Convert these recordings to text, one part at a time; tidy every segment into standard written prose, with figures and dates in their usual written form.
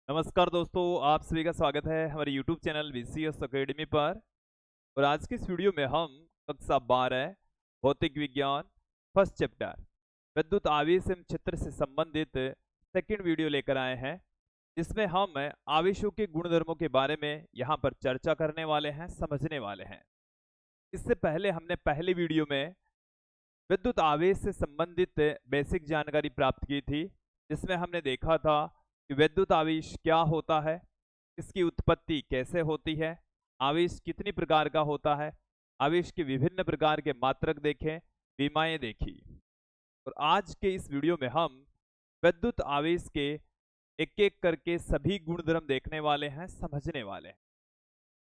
नमस्कार दोस्तों, आप सभी का स्वागत है हमारे YouTube चैनल VCS अकेडमी पर। और आज की इस वीडियो में हम कक्षा 12 भौतिक विज्ञान फर्स्ट चैप्टर विद्युत आवेश एवं क्षेत्र से संबंधित सेकंड वीडियो लेकर आए हैं, जिसमें हम आवेशों के गुणधर्मों के बारे में यहाँ पर चर्चा करने वाले हैं, समझने वाले हैं। इससे पहले हमने पहले वीडियो में विद्युत आवेश से संबंधित बेसिक जानकारी प्राप्त की थी, जिसमें हमने देखा था कि विद्युत आवेश क्या होता है, इसकी उत्पत्ति कैसे होती है, आवेश कितनी प्रकार का होता है, आवेश के विभिन्न प्रकार के मात्रक देखें, विमाएं देखी। और आज के इस वीडियो में हम विद्युत आवेश के एक एक करके सभी गुणधर्म देखने वाले हैं, समझने वाले हैं।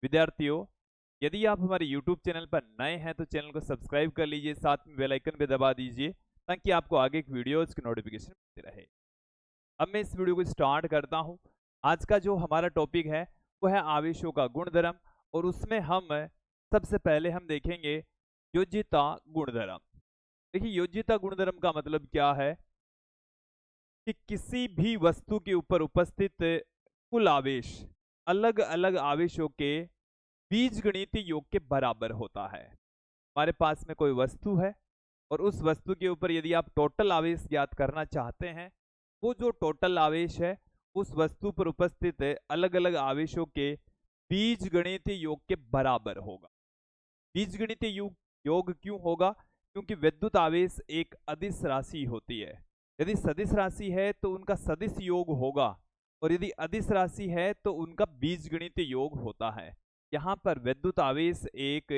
विद्यार्थियों, यदि आप हमारे YouTube चैनल पर नए हैं तो चैनल को सब्सक्राइब कर लीजिए, साथ में बेल आइकन भी दबा दीजिए ताकि आपको आगे की वीडियोस की नोटिफिकेशन मिलती रहे। अब मैं इस वीडियो को स्टार्ट करता हूं। आज का जो हमारा टॉपिक है वो है आवेशों का गुणधर्म, और उसमें हम सबसे पहले हम देखेंगे योज्यता गुणधर्म। देखिए, योज्यता गुणधर्म का मतलब क्या है कि किसी भी वस्तु के ऊपर उपस्थित कुल आवेश अलग अलग आवेशों के बीजगणितीय योग के बराबर होता है। हमारे पास में कोई वस्तु है और उस वस्तु के ऊपर यदि आप टोटल आवेश ज्ञात करना चाहते हैं, वो जो टोटल आवेश है उस वस्तु पर उपस्थित अलग अलग आवेशों के बीजगणितीय योग के बराबर होगा। बीजगणितीय योग क्यों होगा? क्योंकि विद्युत आवेश एक अदिश राशि होती है। यदि सदिश राशि है तो उनका सदिश योग होगा, और यदि अदिश राशि है तो उनका बीजगणितीय योग होता है। यहाँ पर विद्युत आवेश एक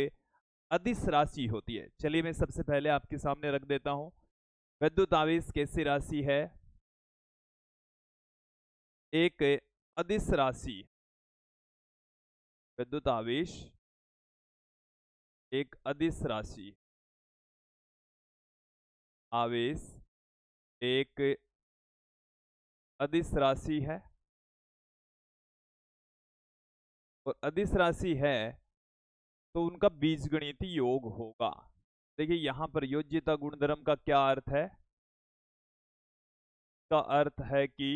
अदिश राशि होती है। चलिए मैं सबसे पहले आपके सामने रख देता हूं, विद्युत आवेश कैसी राशि है? एक अदिश राशि। विद्युत आवेश एक अदिश राशि। आवेश एक अदिश राशि है, और अदिश राशि है तो उनका बीजगणितीय योग होगा। देखिए यहां पर योज्यता गुणधर्म का क्या अर्थ है? का अर्थ है कि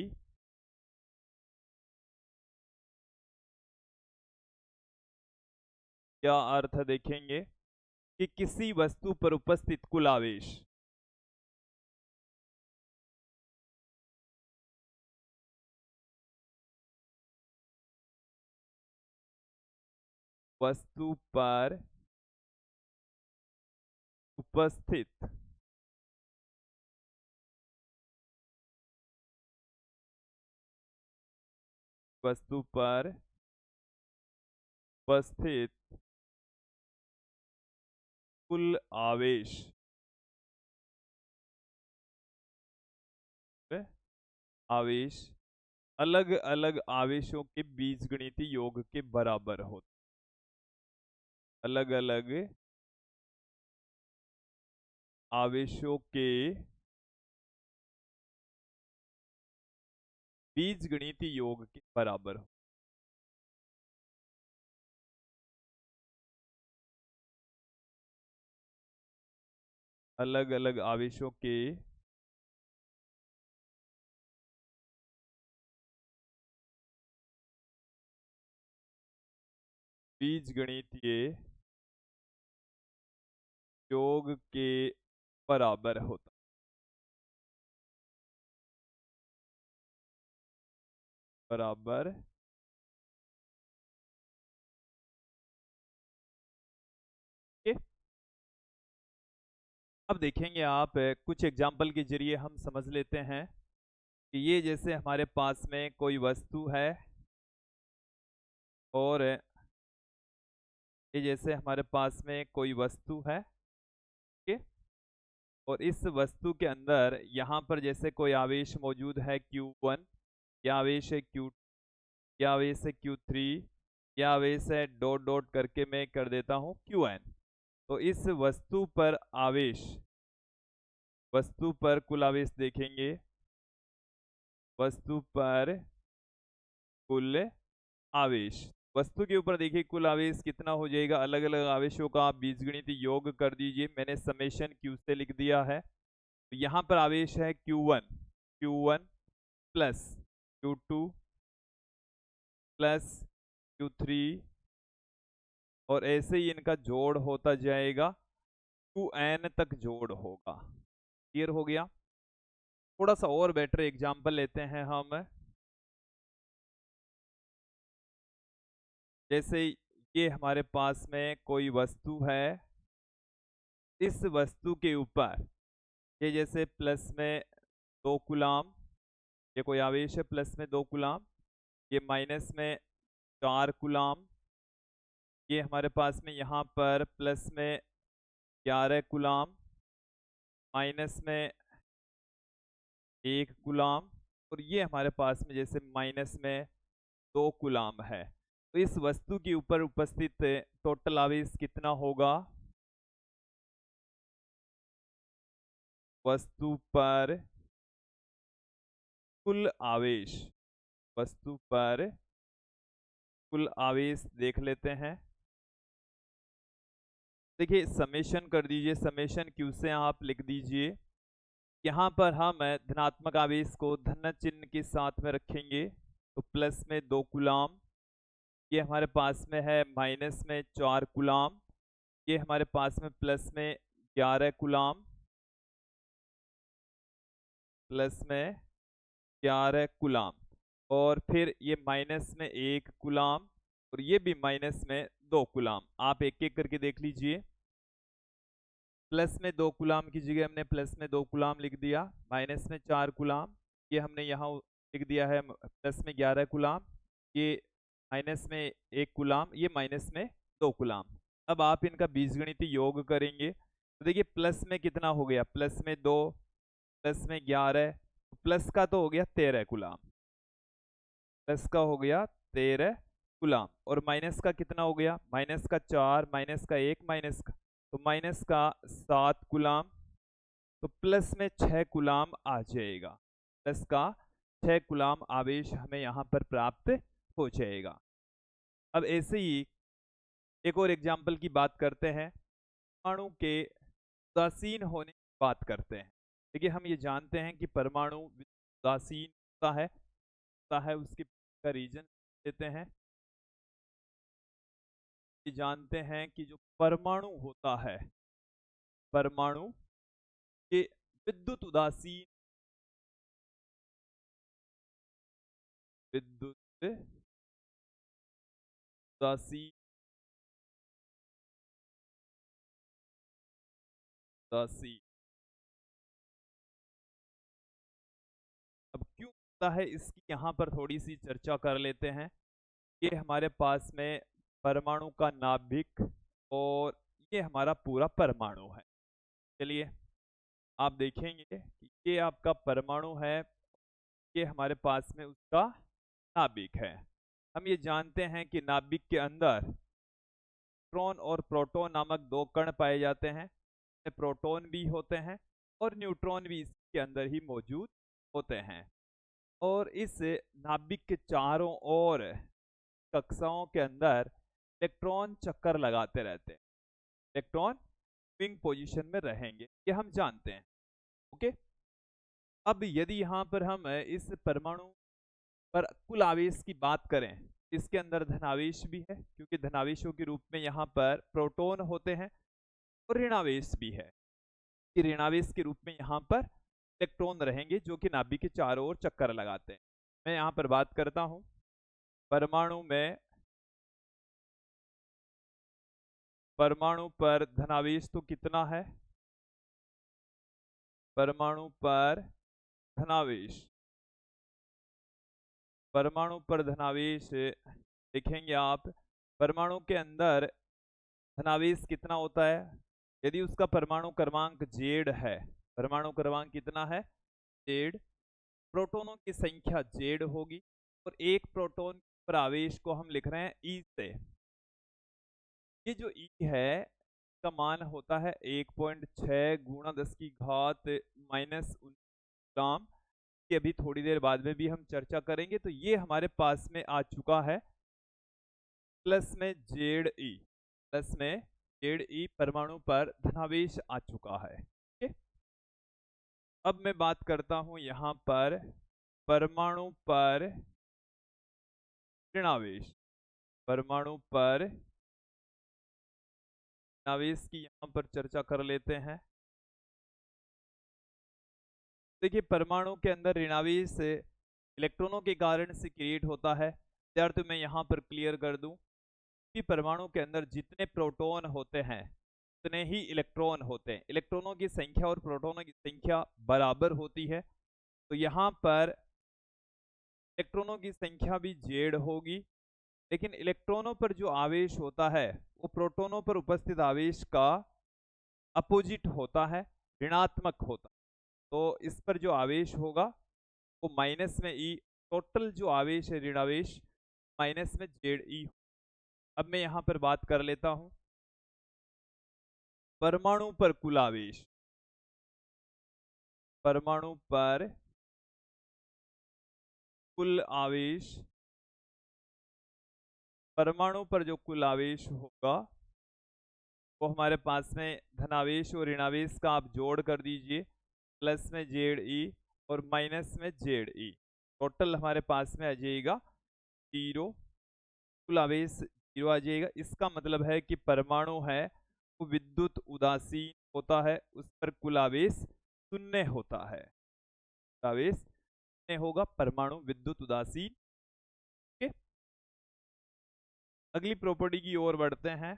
क्या अर्थ देखेंगे कि किसी वस्तु पर उपस्थित कुल आवेश वस्तु पर उपस्थित वस्तु पर उपस्थित कुल आवेश आवेश अलग अलग आवेशों के बीजगणितीय योग के बराबर होते। अलग अलग आवेशों के बीजगणितीय योग के बराबर हो। अलग अलग आवेशों के बीजगणितीय योग के बराबर होता। बराबर। ठीक? अब देखेंगे आप कुछ एग्जाम्पल के जरिए हम समझ लेते हैं कि ये जैसे हमारे पास में कोई वस्तु है, और ये जैसे हमारे पास में कोई वस्तु है। ठीक है? और इस वस्तु के अंदर यहाँ पर जैसे कोई आवेश मौजूद है Q1, या आवेश है Q2, या आवेश है Q3, या आवेश है डॉट डॉट करके मैं कर देता हूँ Qn। तो इस वस्तु पर कुल आवेश देखेंगे। वस्तु पर कुल आवेश, वस्तु के ऊपर देखिए कुल आवेश कितना हो जाएगा। अलग अलग आवेशों का आप बीजगणितीय योग कर दीजिए। मैंने समेशन Q से लिख दिया है। तो यहाँ पर आवेश है Q1 plus Q2 plus Q3 और ऐसे ही इनका जोड़ होता जाएगा, 2n तक जोड़ होगा। क्लियर हो गया। थोड़ा सा और बेटर एग्जांपल लेते हैं हम। जैसे ये हमारे पास में कोई वस्तु है, इस वस्तु के ऊपर ये जैसे प्लस में 2 कूलाम, ये कोई आवेश है प्लस में 2 कूलाम, ये माइनस में 4 कूलाम, ये हमारे पास में यहाँ पर प्लस में 11 कूलाम, माइनस में 1 कूलाम, और ये हमारे पास में जैसे माइनस में 2 कूलाम है। तो इस वस्तु के ऊपर उपस्थित टोटल आवेश कितना होगा? वस्तु पर कुल आवेश, वस्तु पर कुल आवेश देख लेते हैं। देखिए समेशन कर दीजिए, समेशन क्यू से आप लिख दीजिए। यहाँ पर हम धनात्मक आवेश को धन चिन्ह के साथ में रखेंगे, तो प्लस में 2 कूलाम, ये हमारे पास में है माइनस में 4 कूलाम, ये हमारे पास में प्लस में 11 कूलाम, प्लस में 11 कूलाम, और फिर ये माइनस में 1 कूलाम, और ये भी माइनस में 2 कूलाम। आप एक एक करके देख लीजिए। प्लस में 2 कूलाम की जगह हमने प्लस में 2 कूलाम लिख दिया, माइनस में 4 कूलाम, ये हमने यहाँ लिख दिया है प्लस में 11 कूलाम, ये माइनस में 1 कूलाम, ये माइनस में 2 कूलाम। अब आप इनका बीजगणितीय योग करेंगे तो देखिए प्लस में कितना हो गया, प्लस में 2, प्लस में 11, प्लस का तो हो गया 13 कूलाम, प्लस का हो गया 13 कूलाम, और माइनस का कितना हो गया, माइनस का 4, माइनस का 1, माइनस का, तो माइनस का 7 कूलाम, तो प्लस में 6 कूलाम आ जाएगा। प्लस का 6 कूलाम आवेश हमें यहाँ पर प्राप्त हो जाएगा। अब ऐसे ही एक और एग्जाम्पल की बात करते हैं, परमाणु के उदासीन होने की बात करते हैं। देखिए हम ये जानते हैं कि परमाणु उदासीन होता है उसके का रीजन देते हैं। ये जानते हैं कि जो परमाणु होता है, परमाणु के विद्युत उदासीन, विद्युत उदासीन, उदासीन। अब क्यों होता है इसकी यहाँ पर थोड़ी सी चर्चा कर लेते हैं। ये हमारे पास में परमाणु का नाभिक और ये हमारा पूरा परमाणु है। चलिए आप देखेंगे कि ये आपका परमाणु है, ये हमारे पास में उसका नाभिक है। हम ये जानते हैं कि नाभिक के अंदर न्यूट्रॉन और प्रोटॉन नामक 2 कण पाए जाते हैं। प्रोटॉन भी होते हैं और न्यूट्रॉन भी इसके अंदर ही मौजूद होते हैं। और इस नाभिक के चारों ओर कक्षाओं के अंदर इलेक्ट्रॉन चक्कर लगाते रहते हैं, इलेक्ट्रॉन स्विंग पोजीशन में रहेंगे, ये हम जानते हैं। ओके, अब यदि यहाँ पर हम इस परमाणु पर कुल आवेश की बात करें, इसके अंदर धनावेश भी है, क्योंकि धनावेशों के रूप में यहाँ पर प्रोटॉन होते हैं, और ऋणावेश भी है कि ऋणावेश के रूप में यहाँ पर इलेक्ट्रॉन रहेंगे जो कि नाभिक के चारों ओर चक्कर लगाते हैं। मैं यहाँ पर बात करता हूँ परमाणु में, परमाणु पर धनावेश तो कितना है, परमाणु पर धनावेश, परमाणु पर धनावेश लिखेंगे आप। परमाणु के अंदर धनावेश कितना होता है, यदि उसका परमाणु क्रमांक जेड है, परमाणु क्रमांक कितना है, जेड, प्रोटॉनों की संख्या जेड होगी, और एक प्रोटॉन पर आवेश को हम लिख रहे हैं ई से। ये जो ई है का मान होता है 1.6 गुणा 10 की घात माइनस कूलाम, कि अभी थोड़ी देर बाद में भी हम चर्चा करेंगे। तो ये हमारे पास में आ चुका है प्लस में जेड ई, प्लस में जेड ई परमाणु पर धनावेश आ चुका है। ठीक है, अब मैं बात करता हूं यहाँ पर परमाणु पर ऋणावेश। परमाणु पर ऋणावेश की यहां पर चर्चा कर लेते हैं। देखिए परमाणु के अंदर ऋणावेश इलेक्ट्रॉनों के कारण से क्रिएट होता है। विद्यार्थी मैं यहाँ पर क्लियर कर दूं कि परमाणु के अंदर जितने प्रोटॉन होते हैं उतने ही इलेक्ट्रॉन होते हैं। इलेक्ट्रॉनों की संख्या और प्रोटॉनों की संख्या बराबर होती है। तो यहाँ पर इलेक्ट्रॉनों की संख्या भी जेड होगी, लेकिन इलेक्ट्रॉनों पर जो आवेश होता है वो प्रोटॉनों पर उपस्थित आवेश का अपोजिट होता है, ऋणात्मक होता है। तो इस पर जो आवेश होगा वो माइनस में ई, टोटल जो आवेश है ऋणावेश माइनस में जेड ई। अब मैं यहां पर बात कर लेता हूं परमाणु पर कुल आवेश। परमाणु पर कुल आवेश, परमाणु पर जो कुल आवेश होगा वो हमारे पास में धनावेश और ऋणावेश का आप जोड़ कर दीजिए, प्लस में जेड ई और माइनस में जेड ई। टोटल हमारे पास में आ जाएगा 0, कुल आवेश 0 आ जाएगा। इसका मतलब है कि परमाणु है वो विद्युत उदासीन होता है, उस पर कुल आवेश शून्य होता है। आवेश शून्य होगा, परमाणु विद्युत उदासीन। ओके, अगली प्रॉपर्टी की ओर बढ़ते हैं,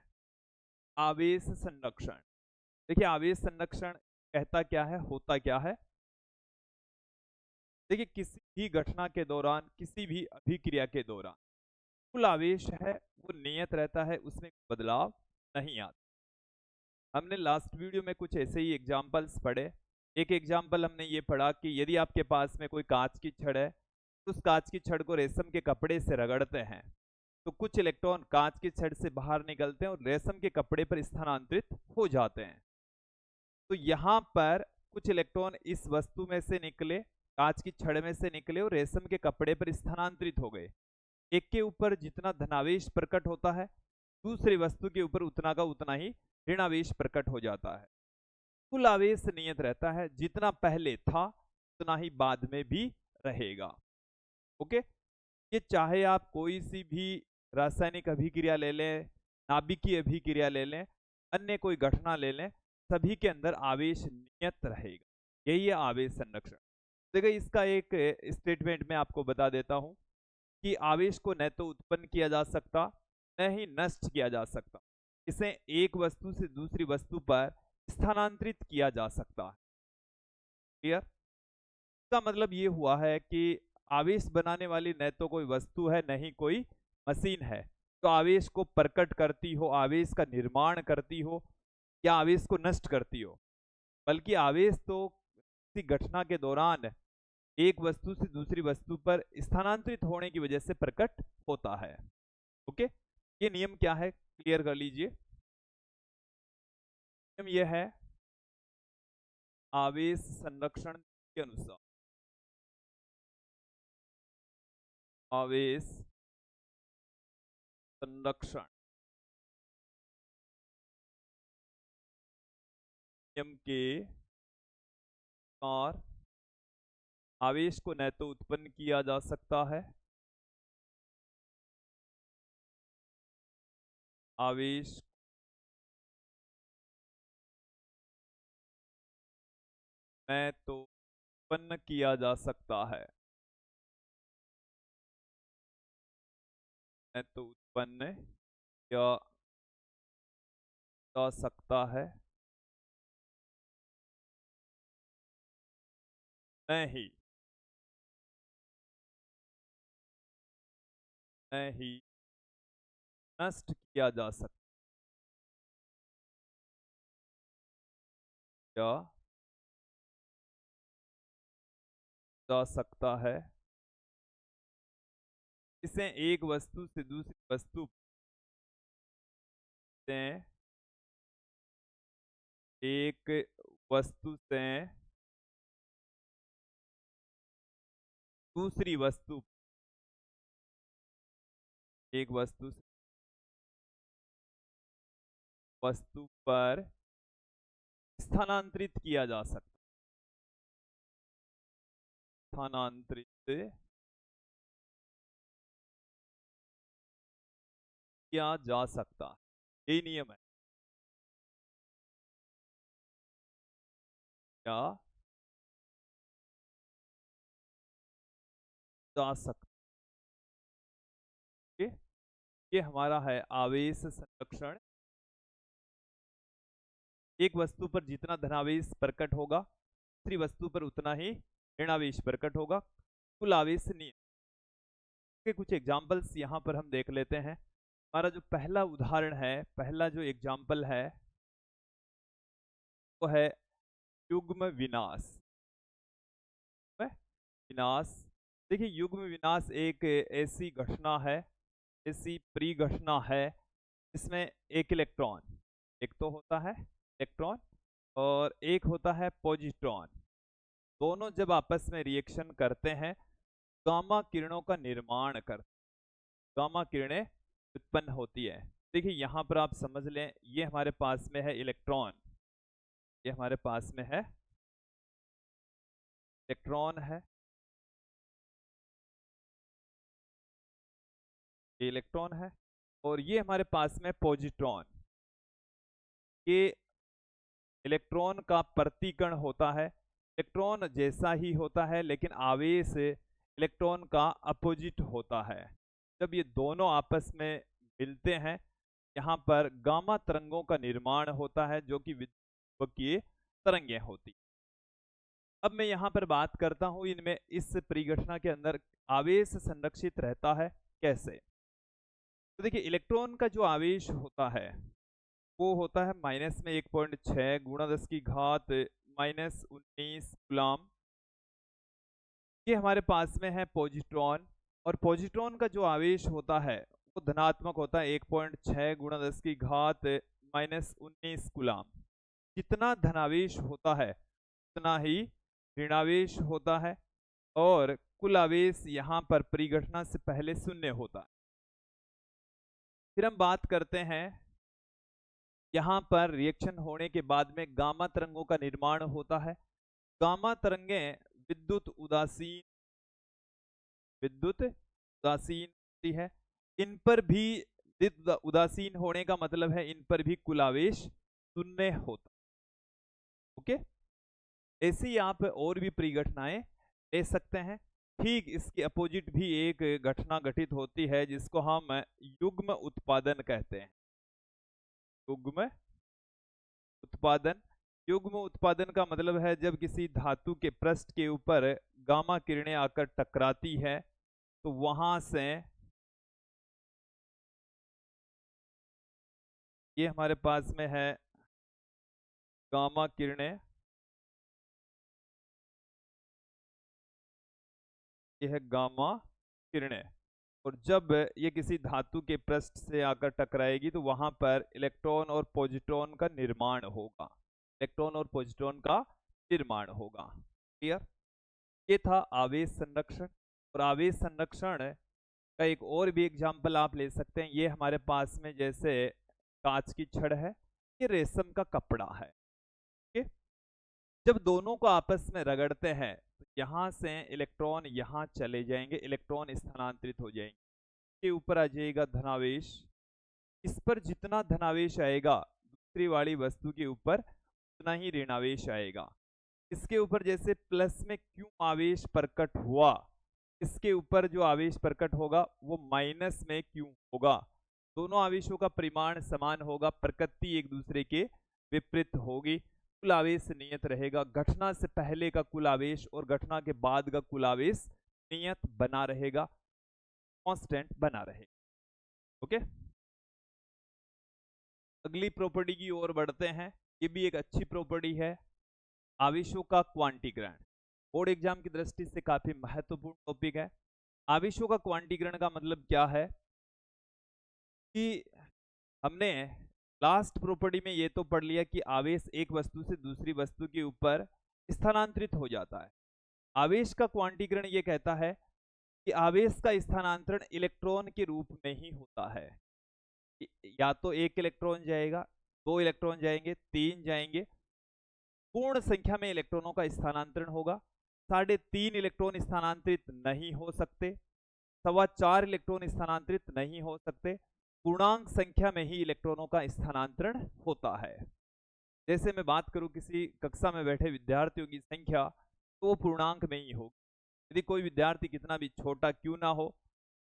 आवेश संरक्षण। देखिए आवेश संरक्षण कहता क्या है, होता क्या है। देखिए किसी भी घटना के दौरान, किसी भी अभिक्रिया के दौरान कुल आवेश है वो नियत रहता है, उसमें बदलाव नहीं आता। हमने लास्ट वीडियो में कुछ ऐसे ही एग्जाम्पल्स पढ़े। एक एग्जाम्पल हमने ये पढ़ा कि यदि आपके पास में कोई कांच की छड़ है तो उस कांच की छड़ को रेशम के कपड़े से रगड़ते हैं तो कुछ इलेक्ट्रॉन कांच की छड़ से बाहर निकलते हैं और रेशम के कपड़े पर स्थानांतरित हो जाते हैं। तो यहाँ पर कुछ इलेक्ट्रॉन इस वस्तु में से निकले, कांच की छड़ में से निकले और रेशम के कपड़े पर स्थानांतरित हो गए। एक के ऊपर जितना धनावेश प्रकट होता है दूसरी वस्तु के ऊपर उतना का उतना ही ऋणावेश प्रकट हो जाता है। कुल आवेश नियत रहता है, जितना पहले था उतना ही बाद में भी रहेगा। ओके, ये चाहे आप कोई सी भी रासायनिक अभिक्रिया ले लें, नाभिकीय अभिक्रिया ले लें, अन्य कोई घटना ले लें, सभी के अंदर आवेश नियत रहेगा। यही है आवेश संरक्षण। देखिए इसका एक स्टेटमेंट मैं आपको बता देता हूं कि आवेश को न तो उत्पन्न किया जा सकता न ही नष्ट किया जा सकता, इसे एक वस्तु से दूसरी वस्तु पर स्थानांतरित किया जा सकता है। क्लियर? इसका मतलब ये हुआ है कि आवेश बनाने वाली न तो कोई वस्तु है न ही कोई मशीन है तो आवेश को प्रकट करती हो, आवेश का निर्माण करती हो या आवेश को नष्ट करती हो, बल्कि आवेश तो किसी घटना के दौरान एक वस्तु से दूसरी वस्तु पर स्थानांतरित होने की वजह से प्रकट होता है। ओके, ये नियम क्या है क्लियर कर लीजिए। नियम यह है आवेश संरक्षण के अनुसार, आवेश संरक्षण नियम के अनुसार आवेश को न तो उत्पन्न किया जा सकता है, आवेश न तो उत्पन्न किया जा सकता है, न तो उत्पन्न किया जा सकता है, नहीं नहीं नष्ट किया जा सकता है। इसे एक वस्तु से दूसरी वस्तु से, एक वस्तु से दूसरी वस्तु, एक वस्तु से वस्तु पर स्थानांतरित किया जा सकता, स्थानांतरित किया जा सकता, यही नियम है। क्या जा सकता, ये हमारा है आवेश संरक्षण। एक वस्तु पर जितना धनावेश प्रकट होगा, दूसरी वस्तु पर उतना ही ऋणावेश प्रकट होगा, कुल आवेश नियम के कुछ एग्जाम्पल्स यहाँ पर हम देख लेते हैं। हमारा जो पहला उदाहरण है, पहला जो एग्जाम्पल है वो है युग्म विनाश। विनाश, देखिए युग्म विनाश एक ऐसी घटना है, ऐसी परिघटना है इसमें एक इलेक्ट्रॉन, एक तो होता है इलेक्ट्रॉन और एक होता है पॉजिट्रॉन, दोनों जब आपस में रिएक्शन करते हैं गामा किरणों का निर्माण करते, गामा किरणें उत्पन्न होती है। देखिए यहाँ पर आप समझ लें, ये हमारे पास में है इलेक्ट्रॉन, ये हमारे पास में है इलेक्ट्रॉन है, ये इलेक्ट्रॉन है और ये हमारे पास में पॉजिट्रॉन। ये इलेक्ट्रॉन का प्रतिकण होता है, इलेक्ट्रॉन जैसा ही होता है लेकिन आवेश इलेक्ट्रॉन का अपोजिट होता है। जब ये दोनों आपस में मिलते हैं यहाँ पर गामा तरंगों का निर्माण होता है जो कि विद्युतीय तरंगें होती। अब मैं यहाँ पर बात करता हूँ इनमें, इस परिघटना के अंदर आवेश संरक्षित रहता है कैसे। तो देखिए इलेक्ट्रॉन का जो आवेश होता है वो होता है माइनस में 1.6 गुणा 10 की घात -19 कूलम। ये हमारे पास में है पॉजिट्रॉन और पॉजिट्रॉन का जो आवेश होता है वो धनात्मक होता है 1.6 गुणा 10 की घात -19 कूलम। जितना धनावेश होता है उतना ही ऋणावेश होता है और कुल आवेश यहाँ पर परिघटना से पहले शून्य होता है। फिर हम बात करते हैं यहाँ पर रिएक्शन होने के बाद में गामा तरंगों का निर्माण होता है। गामा तरंगें विद्युत उदासीन होती है। इन पर भी विद्युत उदासीन होने का मतलब है इन पर भी कुल आवेश शून्य होता। ओके, ऐसी आप और भी परिघटनाएं ले सकते हैं। ठीक इसके अपोजिट भी एक घटना घटित होती है जिसको हम युग्म उत्पादन कहते हैं। युग्म उत्पादन, युग्म उत्पादन का मतलब है जब किसी धातु के पृष्ठ के ऊपर गामा किरणें आकर टकराती है तो वहां से ये हमारे पास में है गामा किरणें, ये है गामा किरणें, और जब ये किसी धातु के पृष्ठ से आकर टकराएगी तो वहां पर इलेक्ट्रॉन और पॉजिट्रॉन का निर्माण होगा, इलेक्ट्रॉन और पॉजिट्रॉन का निर्माण होगा। क्लियर, ये था आवेश संरक्षण। और आवेश संरक्षण का एक और भी एग्जाम्पल आप ले सकते हैं। ये हमारे पास में जैसे कांच की छड़ है, ये रेशम का कपड़ा है। ठीक, जब दोनों को आपस में रगड़ते हैं तो यहाँ से इलेक्ट्रॉन यहाँ चले जाएंगे, इलेक्ट्रॉन स्थानांतरित हो जाएंगे, के ऊपर आ जाएगा धनावेश। इस पर जितना धनावेश आएगा दूसरी वाली वस्तु के ऊपर उतना ही ऋणावेश आएगा। इसके ऊपर जैसे प्लस में क्यों आवेश प्रकट हुआ, इसके ऊपर जो आवेश प्रकट होगा वो माइनस में क्यों होगा। दोनों आवेशों का परिमाण समान होगा, प्रकृति एक दूसरे के विपरीत होगी, कुल आवेश नियत रहेगा। घटना से पहले का कुल आवेश और घटना के बाद का कुल आवेश नियत बना रहेगा, कांस्टेंट बना रहेगा। ओके, अगली प्रॉपर्टी की ओर बढ़ते हैं। ये भी एक अच्छी प्रॉपर्टी है, आवेशों का क्वांटीकरण। बोर्ड एग्जाम की दृष्टि से काफी महत्वपूर्ण टॉपिक है। आवेशों का क्वांटीकरण का मतलब क्या है कि हमने लास्ट प्रॉपर्टी में ये तो पढ़ लिया कि आवेश एक वस्तु से दूसरी वस्तु के ऊपर स्थानांतरित हो जाता है। आवेश का क्वांटीकरण ये कहता है कि आवेश का स्थानांतरण इलेक्ट्रॉन के रूप में ही होता है। या तो एक इलेक्ट्रॉन जाएगा, दो इलेक्ट्रॉन जाएंगे, तीन जाएंगे, पूर्ण संख्या में इलेक्ट्रॉनों का स्थानांतरण होगा। 3.5 इलेक्ट्रॉन स्थानांतरित नहीं हो सकते, 4.25 इलेक्ट्रॉन स्थानांतरित नहीं हो सकते, पूर्णांक संख्या में ही इलेक्ट्रॉनों का स्थानांतरण होता है। जैसे मैं बात करूं किसी कक्षा में बैठे विद्यार्थियों की संख्या, तो वो पूर्णांक में ही होगी। यदि कोई विद्यार्थी कितना भी छोटा क्यों ना हो,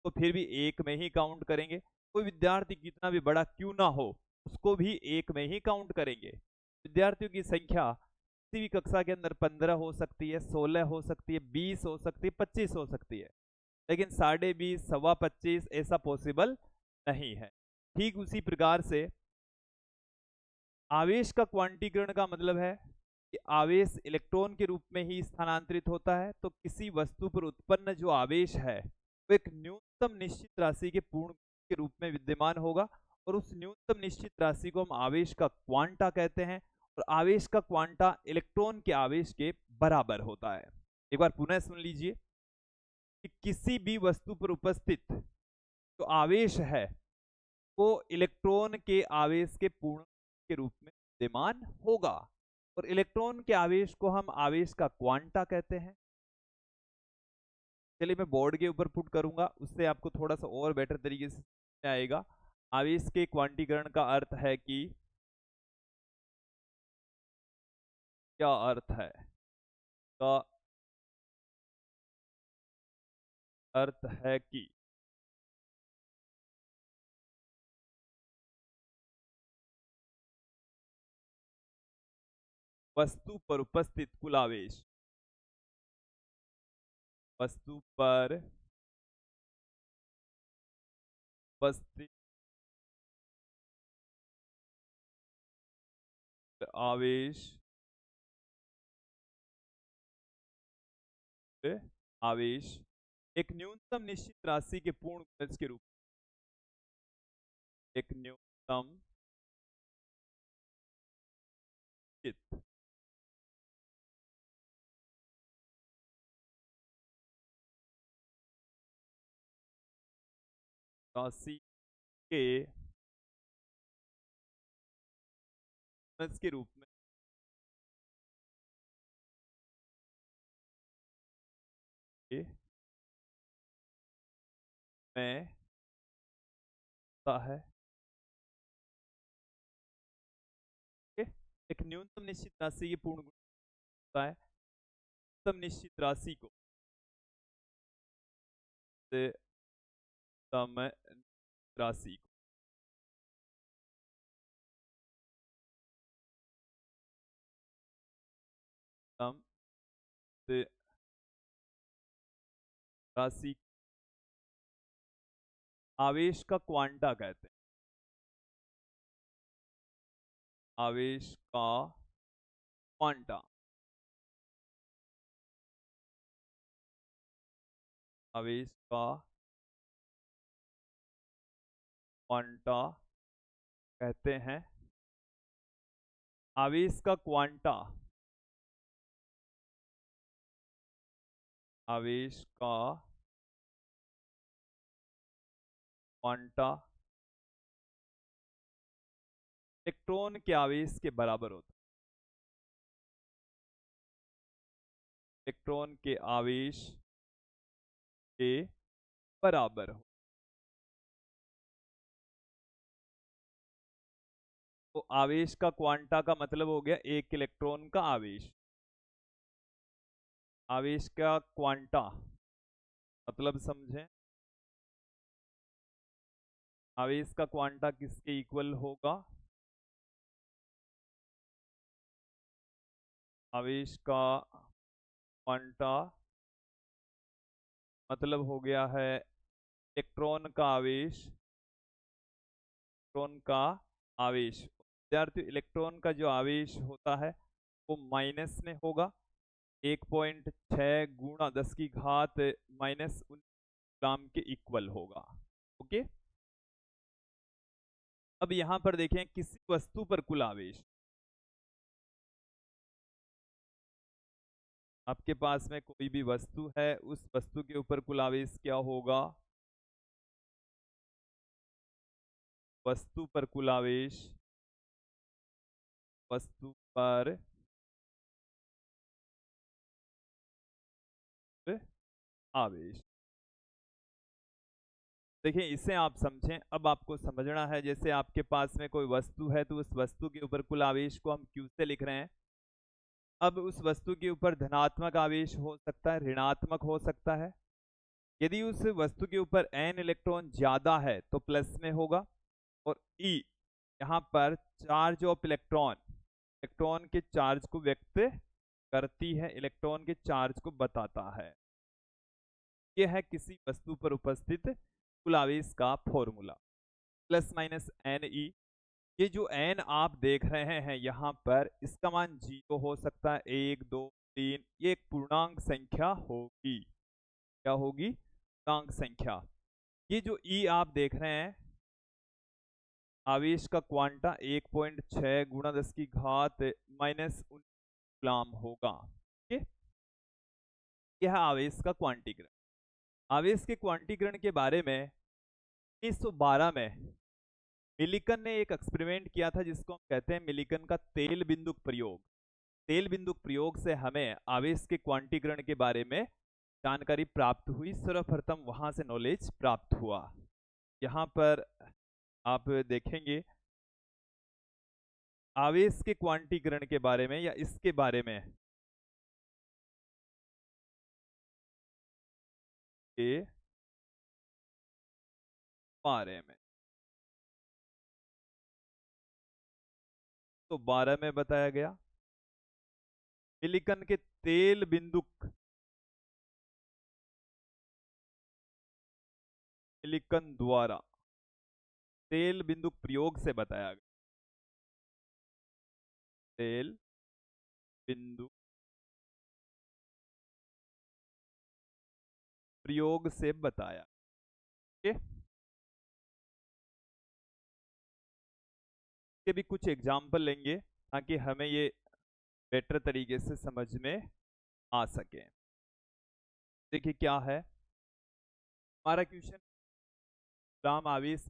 तो फिर भी एक में ही काउंट करेंगे। कोई विद्यार्थी कितना भी बड़ा क्यों ना हो, उसको भी एक में ही काउंट करेंगे। विद्यार्थियों की संख्या किसी भी कक्षा के अंदर 15 हो सकती है, 16 हो सकती है, 20 हो सकती है, 25 हो सकती है, लेकिन 20.5, सवा 25 ऐसा पॉसिबल नहीं है। ठीक उसी प्रकार से आवेश का क्वांटीकरण का मतलब है कि आवेश इलेक्ट्रॉन के रूप में ही स्थानांतरित होता है। तो किसी वस्तु पर उत्पन्न जो आवेश है वो एक न्यूनतम निश्चित राशि के पूर्ण के रूप में विद्यमान होगा, और उस न्यूनतम निश्चित राशि को हम आवेश का क्वांटा कहते हैं। और आवेश का क्वांटा इलेक्ट्रॉन के आवेश के बराबर होता है। एक बार पुनः सुन लीजिए कि किसी भी वस्तु पर उपस्थित जो आवेश है वो इलेक्ट्रॉन के आवेश के पूर्ण के रूप में विद्यमान होगा, और इलेक्ट्रॉन के आवेश को हम आवेश का क्वांटा कहते हैं। चलिए मैं बोर्ड के ऊपर पुट करूंगा, उससे आपको थोड़ा सा और बेटर तरीके से समझ आएगा। आवेश के क्वांटीकरण का अर्थ है कि क्या अर्थ है, का अर्थ है कि वस्तु पर उपस्थित कुल आवेश, वस्तु पर उपस्थित आवेश, आवेश एक न्यूनतम निश्चित राशि के पूर्ण गुणज के रूप में, एक न्यूनतम निश्चित राशि के गुणज के रूप में होता है। एक न्यूनतम निश्चित राशि के पूर्ण गुणज होता है। न्यूनतम निश्चित राशि को से सम राशि को सम से राशि आवेश का क्वांटा कहते हैं। आवेश का क्वांटा, आवेश का क्वांटा कहते हैं। आवेश का क्वांटा, आवेश का क्वांटा इलेक्ट्रॉन के आवेश के बराबर होता है। इलेक्ट्रॉन के आवेश के बराबर हो, तो आवेश का क्वांटा का मतलब हो गया एक इलेक्ट्रॉन का आवेश। आवेश का क्वांटा मतलब समझें, आवेश का क्वांटा किसके इक्वल होगा? आवेश का क्वांटा मतलब हो गया है इलेक्ट्रॉन का आवेश, इलेक्ट्रॉन का आवेश। विद्यार्थी इलेक्ट्रॉन का जो आवेश होता है वो माइनस में होगा, 1.6 गुणा 10 की घात माइनस ग्राम के इक्वल होगा। ओके, अब यहां पर देखें किसी वस्तु पर कुल आवेश, आपके पास में कोई भी वस्तु है, उस वस्तु के ऊपर कुल आवेश क्या होगा? वस्तु पर कुल आवेश, वस्तु पर आवेश देखिए इसे आप समझें। अब आपको समझना है, जैसे आपके पास में कोई वस्तु है तो उस वस्तु के ऊपर कुल आवेश को हम Q से लिख रहे हैं। अब उस वस्तु के ऊपर धनात्मक आवेश हो सकता है, ऋणात्मक हो सकता है। यदि उस वस्तु के ऊपर n इलेक्ट्रॉन ज्यादा है तो प्लस में होगा। और E यहाँ पर चार्ज ऑफ इलेक्ट्रॉन, इलेक्ट्रॉन के चार्ज को व्यक्त करती है, इलेक्ट्रॉन के चार्ज को बताता है। यह है किसी वस्तु पर उपस्थित कुल आवेश का formula. Plus minus n e. ये जो n आप देख रहे हैं यहाँ पर, इसका मान 0 हो सकता है, 1 2 3। ये एक पूर्णांक संख्या होगी। क्या होगी? पूर्णांक संख्या। ये जो E आप देख रहे हैं, आवेश का क्वांटा 1.6 गुणा 10 की घात -19 कूलम होगा। ठीक है? यह आवेश का क्वांटीकरण। आवेश के क्वांटीकरण के बारे में 1912 में मिलिकन ने एक एक्सपेरिमेंट किया था, जिसको हम कहते हैं मिलिकन का तेल बिंदुक प्रयोग। तेल बिंदुक प्रयोग से हमें आवेश के क्वांटीकरण के बारे में जानकारी प्राप्त हुई। सर्वप्रथम वहां से नॉलेज प्राप्त हुआ। यहाँ पर आप देखेंगे आवेश के क्वांटीकरण के बारे में, या इसके बारे में, के बारे में तो 12 में बताया गया। मिलिकन के तेल बिंदुक, मिलिकन द्वारा तेल बिंदुक प्रयोग से बताया गया। तेल बिंदु प्रयोग से बताया। ठीक है? के भी कुछ एग्जाम्पल लेंगे ताकि हमें ये बेटर तरीके से समझ में आ सके। देखिए क्या है हमारा क्वेश्चन। कूलम आवेश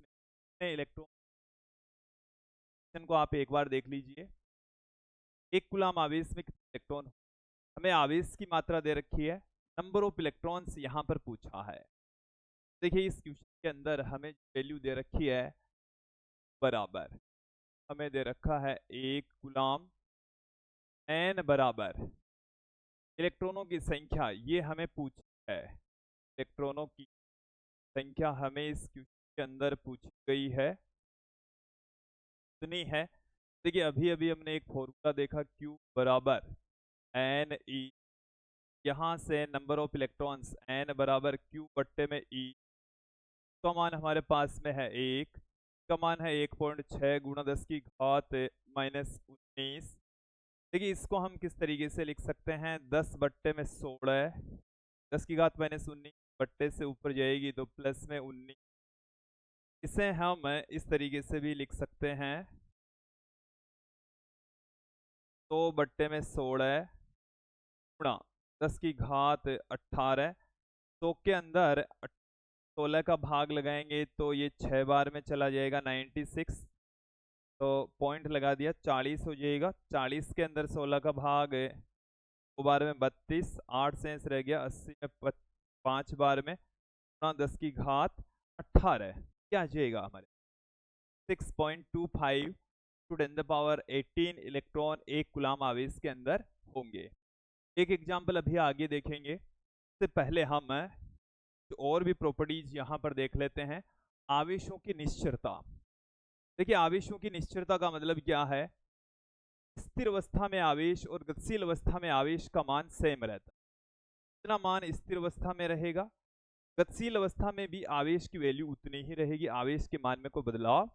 में इलेक्ट्रॉन को आप एक बार देख लीजिए। एक कूलम आवेश में कितने इलेक्ट्रॉन? हमें आवेश की मात्रा दे रखी है, नंबर ऑफ इलेक्ट्रॉन्स यहाँ पर पूछा है। देखिए इस क्वेश्चन के अंदर हमें वैल्यू दे रखी है बराबर, हमें दे रखा है एक कूलम n बराबर इलेक्ट्रॉनों की संख्या, ये हमें पूछी है। इलेक्ट्रॉनों की संख्या हमें इस क्वेश्चन के अंदर पूछी गई है, इतनी है। देखिए अभी अभी हमने एक फॉर्मूला देखा, Q बराबर एन ई। यहाँ से नंबर ऑफ इलेक्ट्रॉन्स n बराबर Q बट्टे में E का मान हमारे पास में है 1, का मान है 1.6 गुणा 10 की घात -19। देखिए इसको हम किस तरीके से लिख सकते हैं, 10 बट्टे में 16, 10 की घात -19 बट्टे से ऊपर जाएगी तो प्लस में 19। इसे हम इस तरीके से भी लिख सकते हैं, 2 बट्टे में 16 गुणा 10 की घात 18। 100 के अंदर 16 का भाग लगाएंगे तो ये 6 बार में चला जाएगा, 96। तो पॉइंट लगा दिया, 40 हो जाएगा। 40 के अंदर 16 का भाग 2 बार में 32, 8 शेष रह गया, 80 में 5 बार में, 10 की घात 18 क्या आ जाएगा हमारे 6.25 टू 10 पावर 18 इलेक्ट्रॉन एक कूलम आवेश के अंदर होंगे। एक एग्जाम्पल अभी आगे देखेंगे, इससे पहले हम और भी प्रॉपर्टीज यहाँ पर देख लेते हैं। आवेशों की निश्चरता। देखिए आवेशों की निश्चरता का मतलब क्या है, स्थिर अवस्था में आवेश और गतिशील अवस्था में आवेश का मान सेम रहता है। इतना मान स्थिर अवस्था में रहेगा, गतिशील अवस्था में भी आवेश की वैल्यू उतनी ही रहेगी, आवेश के मान में कोई बदलाव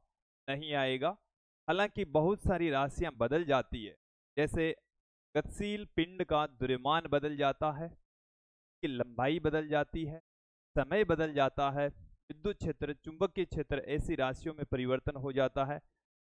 नहीं आएगा। हालांकि बहुत सारी राशियां बदल जाती है, जैसे गतिशील पिंड का द्रव्यमान बदल जाता है, की लंबाई बदल जाती है, समय बदल जाता है, विद्युत क्षेत्र, चुंबकीय क्षेत्र, ऐसी राशियों में परिवर्तन हो जाता है।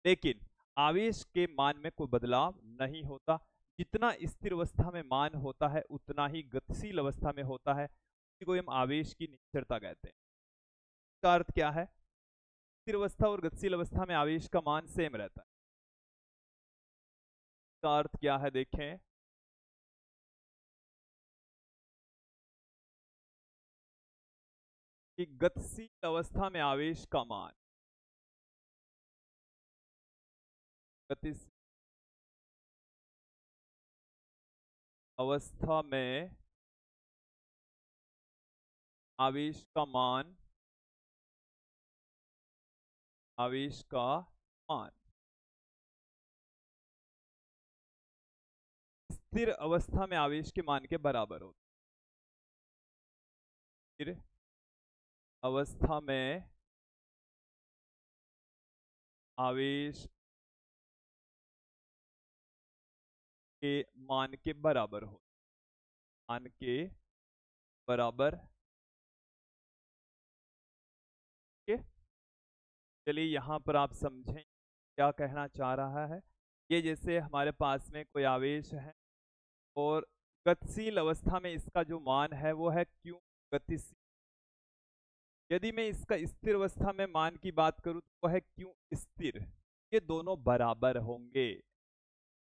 लेकिन आवेश के मान में कोई बदलाव नहीं होता। जितना स्थिर अवस्था में मान होता है उतना ही गतिशील अवस्था में होता है, इसी को हम आवेश की निश्चरता कहते हैं। इसका अर्थ क्या है, स्थिर अवस्था और गतिशील अवस्था में आवेश का मान सेम रहता है। इसका अर्थ क्या है देखें, कि गतिशील अवस्था में आवेश का मान, गतिशील अवस्था में आवेश का मान, आवेश का मान स्थिर अवस्था में आवेश के मान के बराबर होता है। स्थिर अवस्था में आवेश के मान के बराबर हो, मान के बराबर। चलिए यहां पर आप समझें क्या कहना चाह रहा है। ये जैसे हमारे पास में कोई आवेश है और गतिशील अवस्था में इसका जो मान है वो है क्यू गतिशील। यदि मैं इसका स्थिर अवस्था में मान की बात करूं तो वो है क्यू स्थिर। ये दोनों बराबर होंगे,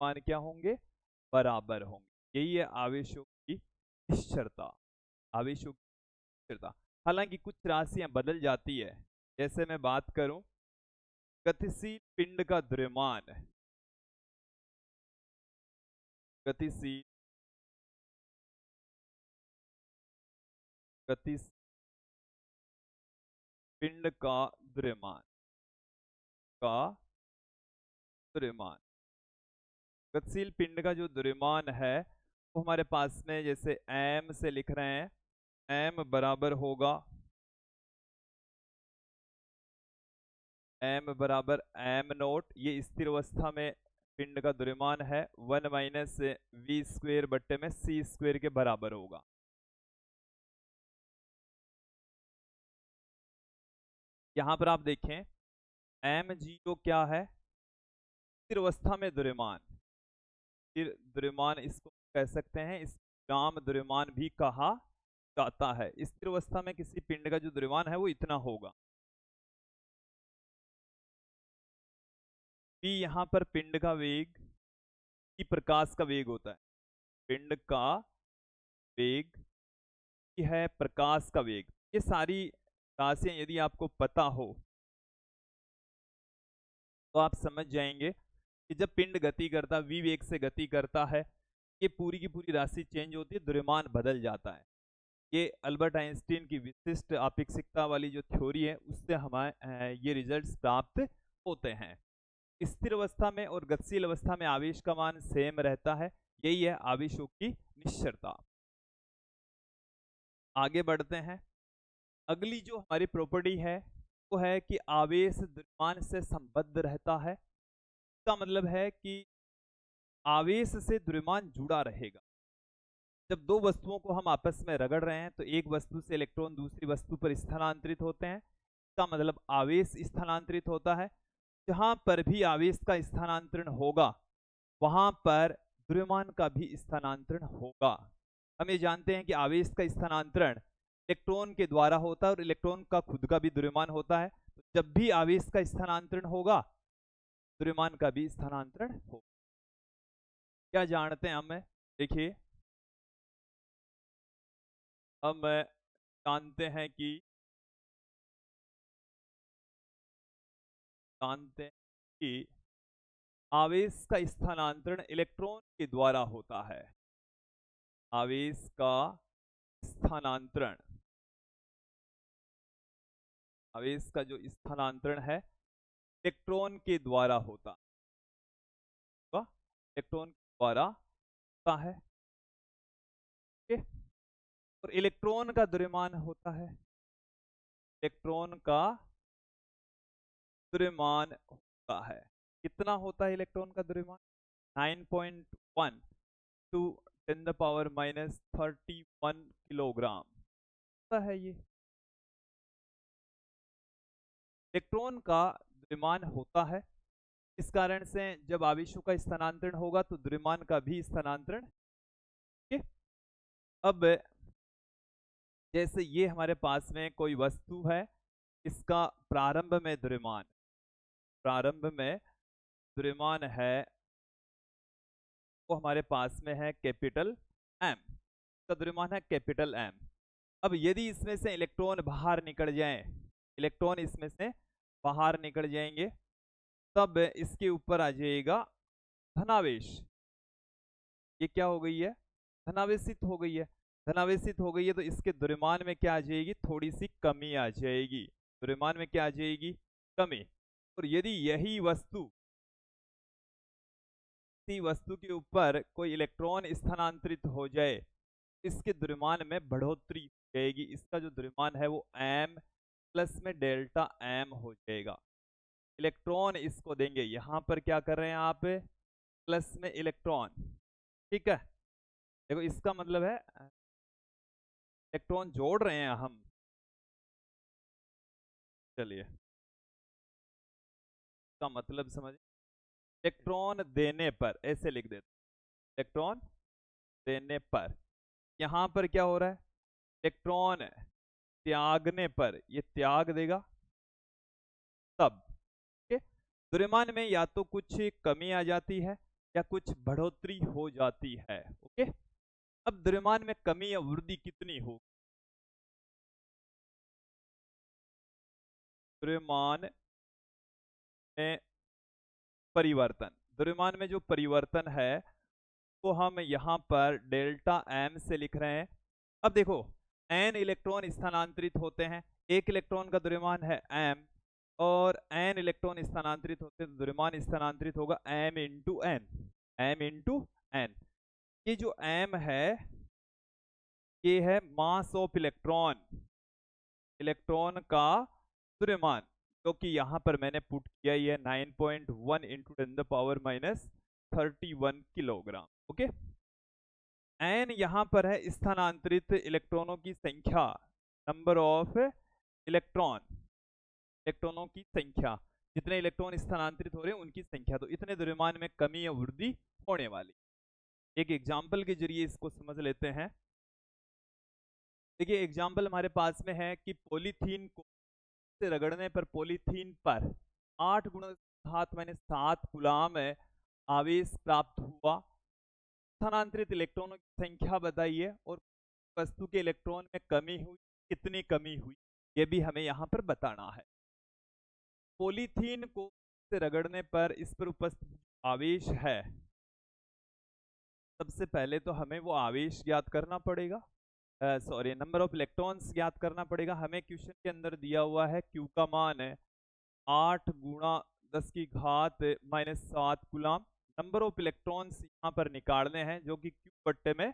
मान क्या होंगे, बराबर होंगे। यही है आवेशों की निश्चरता, आवेशों की निश्चरता। हालांकि कुछ राशियां बदल जाती है। जैसे मैं बात करूं गतिशील पिंड का द्रव्यमान, गतिशील गतिशील पिंड का द्रव्यमान, का द्रव्यमान, गतिशील पिंड का जो द्रव्यमान है वो हमारे पास में जैसे m से लिख रहे हैं, m बराबर होगा m बराबर m नोट। ये स्थिर अवस्था में पिंड का द्रव्यमान है 1 माइनस वी स्क्वेयर बट्टे में सी स्क्वेयर के बराबर होगा। यहां पर आप देखें m0 क्या है, स्थिर अवस्था में द्रव्यमान, स्थिर द्रव्यमान इसको कह सकते हैं, इस ग्राम द्रव्यमान भी कहा जाता है। स्थिर अवस्था में किसी पिंड का जो द्रव्यमान है वो इतना होगा। p यहां पर पिंड का वेग, p प्रकाश का वेग होता है, पिंड का वेग है प्रकाश का वेग। ये सारी राशियां यदि आपको पता हो तो आप समझ जाएंगे कि जब पिंड गति करता है, v वेग से गति करता है, ये पूरी की पूरी राशि चेंज होती है, द्रव्यमान बदल जाता है। ये अल्बर्ट आइंस्टीन की विशिष्ट आपेक्षिकता वाली जो थ्योरी है उससे हमें ये रिजल्ट्स प्राप्त होते हैं। स्थिर अवस्था में और गतिशील अवस्था में आवेश का मान सेम रहता है। यही है आवेशों की निश्चरता। आगे बढ़ते हैं। अगली जो हमारी प्रॉपर्टी है वो है कि आवेश द्रव्यमान से संबद्ध रहता है। इसका मतलब है कि आवेश से द्रव्यमान जुड़ा रहेगा। जब दो वस्तुओं को हम आपस में रगड़ रहे हैं तो एक वस्तु से इलेक्ट्रॉन दूसरी वस्तु पर स्थानांतरित होते हैं, इसका मतलब आवेश स्थानांतरित होता है। जहां पर भी आवेश का स्थानांतरण होगा वहां पर द्रव्यमान का भी स्थानांतरण होगा। हम ये जानते हैं कि आवेश का स्थानांतरण इलेक्ट्रॉन के द्वारा होता है और इलेक्ट्रॉन का खुद का भी द्रव्यमान होता है। तो जब भी आवेश का स्थानांतरण होगा द्रव्यमान का भी स्थानांतरण होगा। क्या जानते हैं हम, देखिए हम जानते हैं कि आवेश का स्थानांतरण इलेक्ट्रॉन के द्वारा होता है। आवेश का स्थानांतरण, आवेश का जो स्थानांतरण है इलेक्ट्रॉन के द्वारा होता है, इलेक्ट्रॉन के द्वारा होता है। और इलेक्ट्रॉन का द्रव्यमान होता है, इलेक्ट्रॉन का द्रव्यमान होता है। कितना होता है इलेक्ट्रॉन का द्रव्यमान? 9.1 to 10 the power minus 31 kilogram होता है। ये इलेक्ट्रॉन का द्रव्यमान होता है। इस कारण से जब आवेशों का स्थानांतरण होगा तो द्रव्यमान का भी स्थानांतरण। अब जैसे ये हमारे पास में कोई वस्तु है, इसका प्रारंभ में द्रव्यमान, प्रारंभ में द्रव्यमान है वो हमारे पास में है कैपिटल एम, का द्रव्यमान है कैपिटल एम। अब यदि इसमें से इलेक्ट्रॉन बाहर निकल जाएं, इलेक्ट्रॉन इसमें से बाहर निकल जाएंगे, तब इसके ऊपर आ जाएगा धनावेश। ये क्या हो गई है? धनावेशित हो गई है। धनावेशित हो गई है तो इसके द्रव्यमान में क्या आ जाएगी? थोड़ी सी कमी आ जाएगी। द्रव्यमान में क्या आ जाएगी? कमी। और यदि यही वस्तु, इसी वस्तु के ऊपर कोई इलेक्ट्रॉन स्थानांतरित हो जाए, इसके द्रव्यमान में बढ़ोतरी हो जाएगी। इसका जो द्रव्यमान है वो m प्लस में डेल्टा m हो जाएगा। इलेक्ट्रॉन इसको देंगे, यहां पर क्या कर रहे हैं आप? प्लस में इलेक्ट्रॉन, ठीक है। देखो इसका मतलब है इलेक्ट्रॉन जोड़ रहे हैं हम। चलिए इसका मतलब समझ, इलेक्ट्रॉन देने पर ऐसे लिख देते, इलेक्ट्रॉन देने पर। यहां पर क्या हो रहा है? इलेक्ट्रॉन त्यागने पर, ये त्याग देगा तब। द्रव्यमान में या तो कुछ कमी आ जाती है या कुछ बढ़ोतरी हो जाती है। ओके, अब द्रव्यमान में कमी या वृद्धि कितनी हो? द्रव्यमान में परिवर्तन, द्रव्यमान में जो परिवर्तन है तो हम यहाँ पर डेल्टा एम से लिख रहे हैं। अब देखो एन इलेक्ट्रॉन स्थानांतरित होते हैं, एक इलेक्ट्रॉन का द्रव्यमान है एम, और एन इलेक्ट्रॉन स्थानांतरित होते हैं तो द्रव्यमान स्थानांतरित होगा m into n, m into n. ये जो एम है ये है मास ऑफ इलेक्ट्रॉन, इलेक्ट्रॉन का द्रव्यमान, जो कि यहाँ पर मैंने पुट किया, ये 9.1 इंटू 10⁻31 किलोग्राम। ओके, एन यहाँ पर है स्थानांतरित इलेक्ट्रॉनों की संख्या, नंबर ऑफ इलेक्ट्रॉन, इलेक्ट्रॉनों की संख्या, जितने इलेक्ट्रॉन स्थानांतरित हो रहे हैं उनकी संख्या। तो इतने द्रव्यमान में कमी या वृद्धि होने वाली। एक एग्जाम्पल के जरिए इसको समझ लेते हैं। देखिए एग्जाम्पल हमारे पास में है कि पॉलीथीन को से रगड़ने पर पॉलीथीन पर 8 गुणा 7 कूलाम आवेश प्राप्त हुआ। स्थानांतरित इलेक्ट्रॉनों की संख्या बताइए और वस्तु के इलेक्ट्रॉन में कमी हुई, कितनी कमी हुई, ये भी हमें यहाँ पर बताना है। पॉलीथीन को से रगड़ने पर इस पर उपस्थित आवेश है, सबसे पहले तो हमें वो आवेश ज्ञात करना पड़ेगा, सॉरी नंबर ऑफ इलेक्ट्रॉन्स ज्ञात करना पड़ेगा। हमें क्वेश्चन के अंदर दिया हुआ है क्यू का मान है 8 गुणा 10⁻⁻7 कूलाम। नंबर ऑफ इलेक्ट्रॉन्स यहाँ पर निकालने हैं जो कि क्यू बट्टे में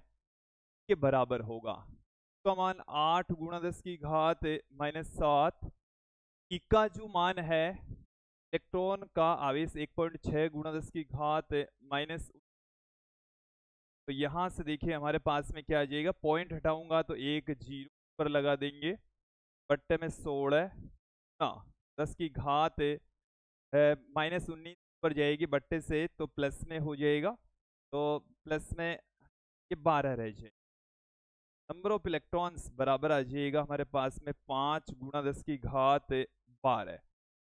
के बराबर होगा। क्यू का मान 8 गुणा 10⁻⁻7, ई का जो मान है इलेक्ट्रॉन का आवेश 1.6 गुणा 10⁻⁻, तो यहां से देखिए हमारे पास में क्या आ जाएगा, पॉइंट हटाऊंगा तो एक जीरो पर लगा देंगे, बट्टे में 16 ना 10⁻⁻19 पर जाएगी बट्टे से तो प्लस में हो जाएगा, तो प्लस में ये 12 रह जाए। नंबर ऑफ इलेक्ट्रॉन्स बराबर आ जाएगा हमारे पास में 5 गुणा 10⁻12,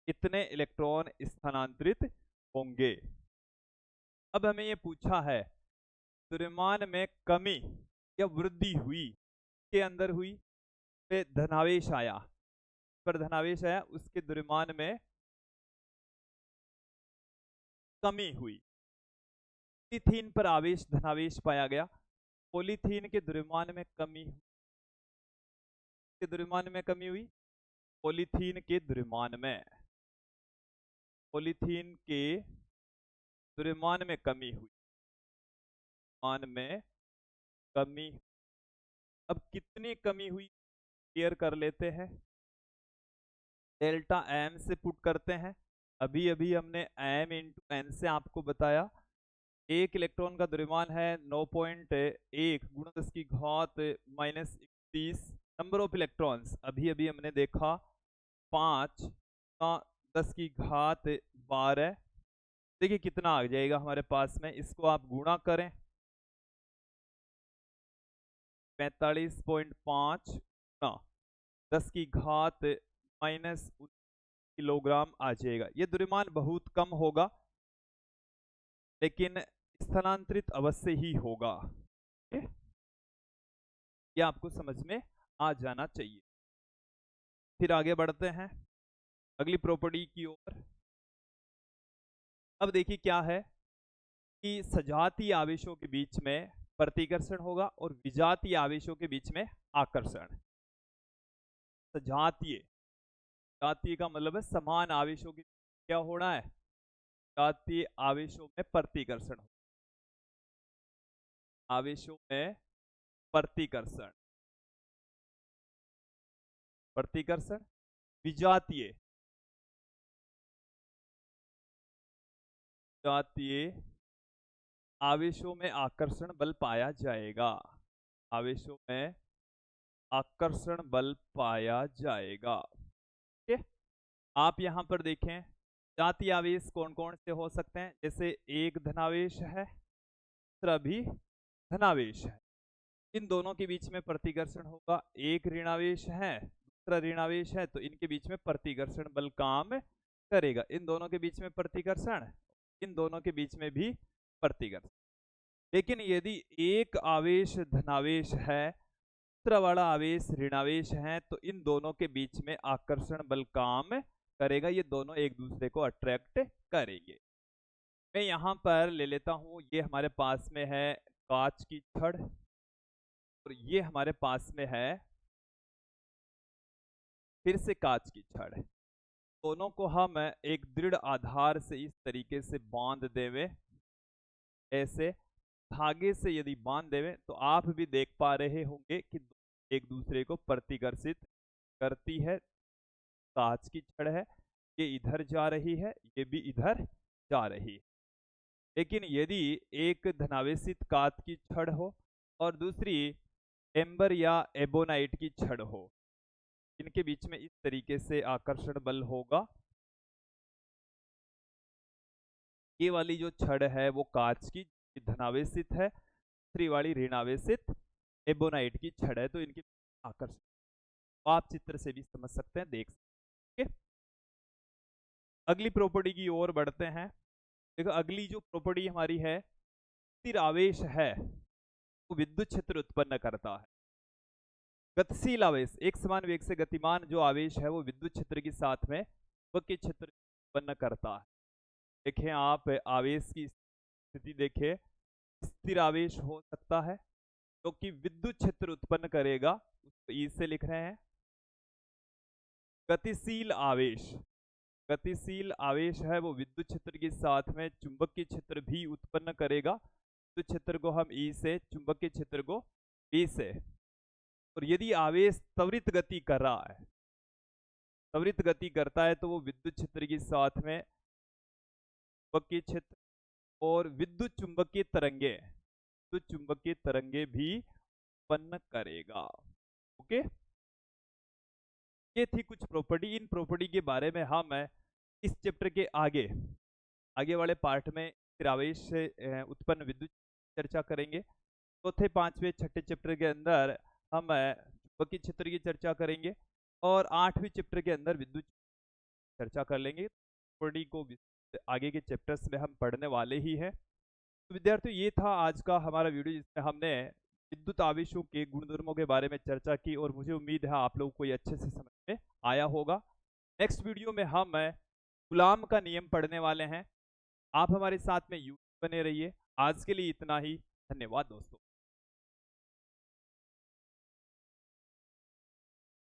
इतने इलेक्ट्रॉन स्थानांतरित होंगे। अब हमें ये पूछा है द्रव्यमान में कमी या वृद्धि हुई, के अंदर हुई, पे धनावेश आया, पर धनावेश आया, उसके द्रव्यमान में कमी हुई। पॉलीथीन पर आवेश धनावेश पाया गया, पॉलीथीन के द्रव्यमान में कमी, के द्रव्यमान में कमी हुई, पॉलीथीन के द्रव्यमान में, पॉलीथीन के द्रव्यमान में कमी हुई, मान में कमी। अब कितनी कमी हुई क्लियर कर लेते हैं, डेल्टा एम से पुट करते हैं। अभी अभी हमने एम इंटू एन से आपको बताया, एक इलेक्ट्रॉन का द्रव्यमान है 9.1 गुणा 10⁻⁻31। नंबर ऑफ इलेक्ट्रॉन्स अभी अभी हमने देखा 5 का 10⁻12। देखिए कितना आ जाएगा हमारे पास में, इसको आप गुणा करें 45.5 गुणा 10⁻⁻19 किलोग्राम आ जाएगा। ये द्रव्यमान बहुत कम होगा लेकिन स्थानांतरित अवश्य ही होगा। ये आपको समझ में आ जाना चाहिए। फिर आगे बढ़ते हैं अगली प्रॉपर्टी की ओर। अब देखिए क्या है कि सजातीय आवेशों के बीच में प्रतिकर्षण होगा और विजातीय आवेशों के बीच में आकर्षण। सजातीय, जातीय का मतलब है समान आवेशों की क्या होना है, जातीय आवेशों में प्रतिकर्षण, आवेशों में प्रतिकर्षण, प्रतिकर्षण। विजातीय, जातीय आवेशों में आकर्षण बल पाया जाएगा, आवेशों में आकर्षण बल पाया जाएगा। ठीक है, आप यहां पर देखें जातीय आवेश कौन कौन से हो सकते हैं, जैसे एक धनावेश है, दूसरा भी धनावेश है, इन दोनों के बीच में प्रतिकर्षण होगा। एक ऋणावेश है, दूसरा ऋणावेश है, तो इनके बीच में प्रतिकर्षण बल काम करेगा। इन दोनों के बीच में प्रतिकर्षण, इन दोनों के बीच में भी प्रतिकर्षण। लेकिन यदि एक आवेश धनावेश है, दूसरा वाला आवेश ऋणावेश है, तो इन दोनों के बीच में आकर्षण बल काम करेगा, ये दोनों एक दूसरे को अट्रैक्ट करेंगे। मैं यहां पर ले लेता हूं, ये हमारे पास में है कांच की छड़ और ये हमारे पास में है फिर से कांच की छड़। दोनों को हम एक दृढ़ आधार से इस तरीके से बांध देवे, ऐसे धागे से यदि बांध देवे, तो आप भी देख पा रहे होंगे कि एक दूसरे को प्रतिकर्षित करती है। कांच की छड़ है, ये इधर जा रही है, ये भी इधर जा रही है। लेकिन यदि एक धनावेशित कांच की छड़ हो और दूसरी एम्बर या एबोनाइट की छड़ हो, इनके बीच में इस तरीके से आकर्षण बल होगा। ये वाली जो छड़ है वो कांच की धनावेशित है, दूसरी वाली ऋणावेशित एबोनाइट की छड़ है, तो इनके आकर्षण आप चित्र से भी समझ सकते हैं, देख सकते हैं। अगली प्रॉपर्टी की ओर बढ़ते हैं। देखो अगली जो प्रॉपर्टी हमारी है, स्थिर आवेश है वो विद्युत क्षेत्र उत्पन्न करता है। गतिशील आवेश, एक समान वेग से गतिमान जो आवेश है वो विद्युत क्षेत्र के साथ में चुंबकीय क्षेत्र उत्पन्न करता है। देखें आप आवेश की स्थिति देखें, स्थिर आवेश हो सकता है जो कि विद्युत क्षेत्र उत्पन्न करेगा, उसको ई से लिख रहे हैं। गतिशील आवेश, गतिशील आवेश है वो विद्युत क्षेत्र के साथ में चुंबकीय क्षेत्र भी उत्पन्न करेगा। विद्युत क्षेत्र को हम ई से, चुंबकीय क्षेत्र को बी से। और यदि आवेश त्वरित गति कर रहा है, त्वरित गति करता है, तो वो विद्युत क्षेत्र के साथ में चुंबकीय क्षेत्र और विद्युत चुंबकीय तरंगे, विद्युत चुंबकीय तरंगे भी उत्पन्न करेगा। ओके, ये थी कुछ प्रॉपर्टी। इन प्रॉपर्टी के बारे में हम इस चैप्टर के आगे वाले पार्ट में स्थिर आवेश से उत्पन्न विद्युत चर्चा करेंगे। चौथे, पांचवें, छठे चैप्टर के अंदर हम चुंबकीय क्षेत्र की चर्चा करेंगे और आठवीं चैप्टर के अंदर विद्युत चर्चा कर लेंगे। प्रॉपर्टी को आगे के चैप्टर्स में हम पढ़ने वाले ही हैं। तो विद्यार्थियों, ये था आज का हमारा वीडियो जिसमें हमने विद्युत आवेशों के गुणधर्मों के बारे में चर्चा की और मुझे उम्मीद है आप लोगों को ये अच्छे से समझ में आया होगा। नेक्स्ट वीडियो में हम कूलाम का नियम पढ़ने वाले हैं। आप हमारे साथ में यूट्यूब बने रहिए। आज के लिए इतना ही, धन्यवाद दोस्तों।